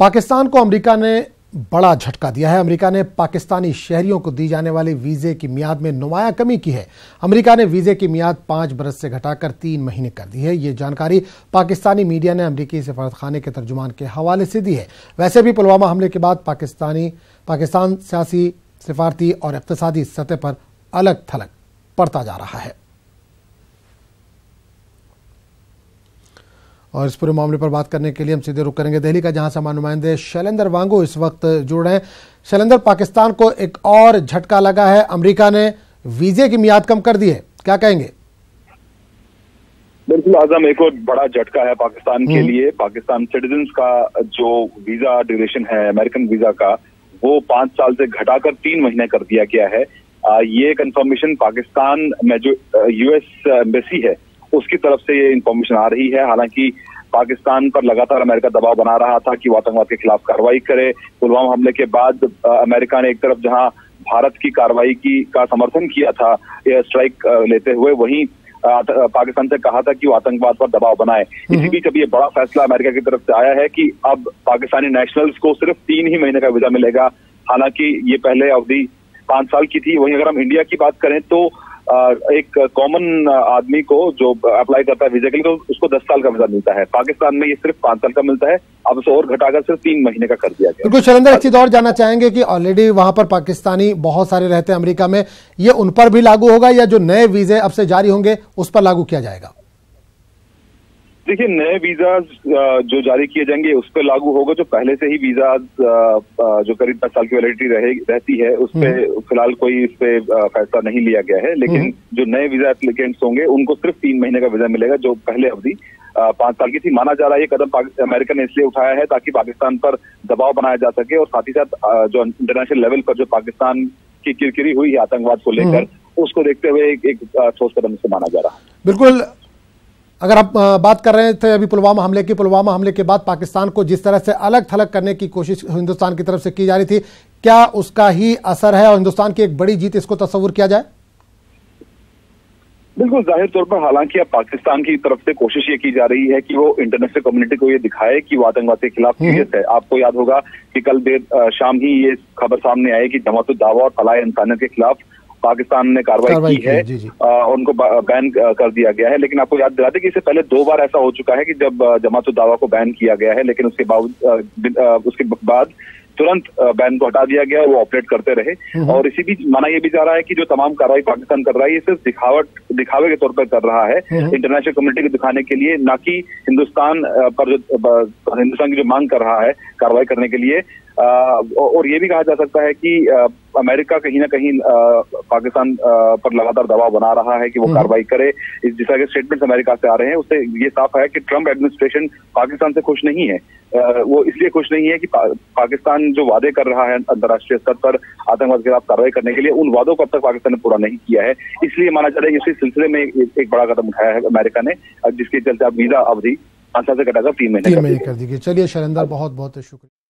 पाकिस्तान को अमेरिका ने बड़ा झटका दिया है। अमेरिका ने पाकिस्तानी शहरियों को दी जाने वाली वीजे की मियाद में नुमाया कमी की है। अमेरिका ने वीजे की मियाद 5 बरस से घटाकर 3 महीने कर दी है। ये जानकारी पाकिस्तानी मीडिया ने अमेरिकी सफारतखाने के तर्जुमान के हवाले से दी है। वैसे भी पुलवामा हमले के बाद पाकिस्तान सियासी, सिफारती और इक्तिसादी सतह पर अलग थलग पड़ता जा रहा है। और इस पूरे मामले पर बात करने के लिए हम सीधे रुख करेंगे दिल्ली का, जहां से हमारे नुमाइंदे शैलेंद्र वांगू इस वक्त जुड़ रहे हैं। शैलेंद्र, पाकिस्तान को एक और झटका लगा है, अमेरिका ने वीजे की मियाद कम कर दी है, क्या कहेंगे? बिल्कुल आजम, एक और बड़ा झटका है पाकिस्तान के लिए। पाकिस्तान सिटीजन्स का जो वीजा ड्यूरेशन है अमेरिकन वीजा का, वो 5 साल से घटाकर 3 महीने कर दिया गया है। ये कंफर्मेशन पाकिस्तान में जो यूएस एम्बेसी है उसकी तरफ से ये इंफॉर्मेशन आ रही है। हालांकि पाकिस्तान पर लगातार अमेरिका दबाव बना रहा था कि वो आतंकवाद के खिलाफ कार्रवाई करे। पुलवामा हमले के बाद अमेरिका ने एक तरफ जहां भारत की कार्रवाई का समर्थन किया था एयर स्ट्राइक लेते हुए, वहीं पाकिस्तान से कहा था कि वो आतंकवाद पर दबाव बनाए। इसी बीच अब ये बड़ा फैसला अमेरिका की तरफ से आया है कि अब पाकिस्तानी नेशनल्स को सिर्फ 3 ही महीने का वीजा मिलेगा। हालांकि ये पहले अवधि 5 साल की थी। वहीं अगर हम इंडिया की बात करें तो एक कॉमन आदमी को जो अप्लाई करता है वीजा के लिए, तो उसको 10 साल का वीजा मिलता है। पाकिस्तान में ये सिर्फ 5 साल का मिलता है। अब उसे और घटाकर सिर्फ 3 महीने का कर दिया गया। बिल्कुल शैलेंद्र, एक चीज और जानना चाहेंगे कि ऑलरेडी वहां पर पाकिस्तानी बहुत सारे रहते हैं अमेरिका में, ये उन पर भी लागू होगा या जो नए वीजे अब से जारी होंगे उस पर लागू किया जाएगा? देखिए, नए वीजाज जो जारी किए जाएंगे उस पर लागू होगा। जो पहले से ही वीजाज जो करीब 10 साल की वैलिडिटी रहती है उस पर फिलहाल कोई इस पे फैसला नहीं लिया गया है। लेकिन जो नए वीजा एप्लीकेंट्स होंगे उनको सिर्फ 3 महीने का वीजा मिलेगा, जो पहले अवधि 5 साल की थी। माना जा रहा है ये कदम अमेरिका ने इसलिए उठाया है ताकि पाकिस्तान पर दबाव बनाया जा सके और साथ ही साथ जो इंटरनेशनल लेवल पर जो पाकिस्तान की किरकिरी हुई है आतंकवाद को लेकर, उसको देखते हुए एक ठोस कदम से माना जा रहा है। बिल्कुल, अगर आप बात कर रहे थे अभी पुलवामा हमले के बाद पाकिस्तान को जिस तरह से अलग थलग करने की कोशिश हिंदुस्तान की तरफ से की जा रही थी, क्या उसका ही असर है और हिंदुस्तान की एक बड़ी जीत इसको तस्वुर किया जाए? बिल्कुल, जाहिर तौर पर हालांकि अब पाकिस्तान की तरफ से कोशिश ये की जा रही है कि वो इंटरनेशनल कम्युनिटी को ये दिखाए कि वो आतंकवाद के खिलाफ सीरियस है। आपको याद होगा कि कल देर शाम ही ये खबर सामने आई कि जमात दावा और फलाह इंसानियत के खिलाफ पाकिस्तान ने कार्रवाई की है। उनको बैन कर दिया गया है। लेकिन आपको याद दिलाते कि इससे पहले 2 बार ऐसा हो चुका है कि जब जमात दावा को बैन किया गया है, लेकिन उसके बाद तुरंत बैन को हटा दिया गया, वो ऑपरेट करते रहे। और इसी बीच माना यह भी जा रहा है कि जो तमाम कार्रवाई पाकिस्तान कर रहा है ये सिर्फ दिखावे के तौर पर कर रहा है, इंटरनेशनल कम्युनिटी को दिखाने के लिए, ना कि हिंदुस्तान की जो मांग कर रहा है कार्रवाई करने के लिए। और ये भी कहा जा सकता है कि अमेरिका कहीं ना कहीं पाकिस्तान पर लगातार दबाव बना रहा है कि वो कार्रवाई करे। इस जिस तरह के स्टेटमेंट्स अमेरिका से आ रहे हैं उससे ये साफ है कि ट्रंप एडमिनिस्ट्रेशन पाकिस्तान से खुश नहीं है। वो इसलिए खुश नहीं है कि पाकिस्तान जो वादे कर रहा है अंतर्राष्ट्रीय स्तर पर आतंकवाद के खिलाफ कार्रवाई करने के लिए, उन वादों को अब तक पाकिस्तान ने पूरा नहीं किया है। इसलिए माना जा रहा है कि इसी सिलसिले में एक बड़ा कदम उठाया है अमेरिका ने, जिसके चलते अब वीजा अवधि 5 साल से घटाकर 3 महीने कर दी गई। चलिए शैलेंद्र, बहुत बहुत शुक्रिया।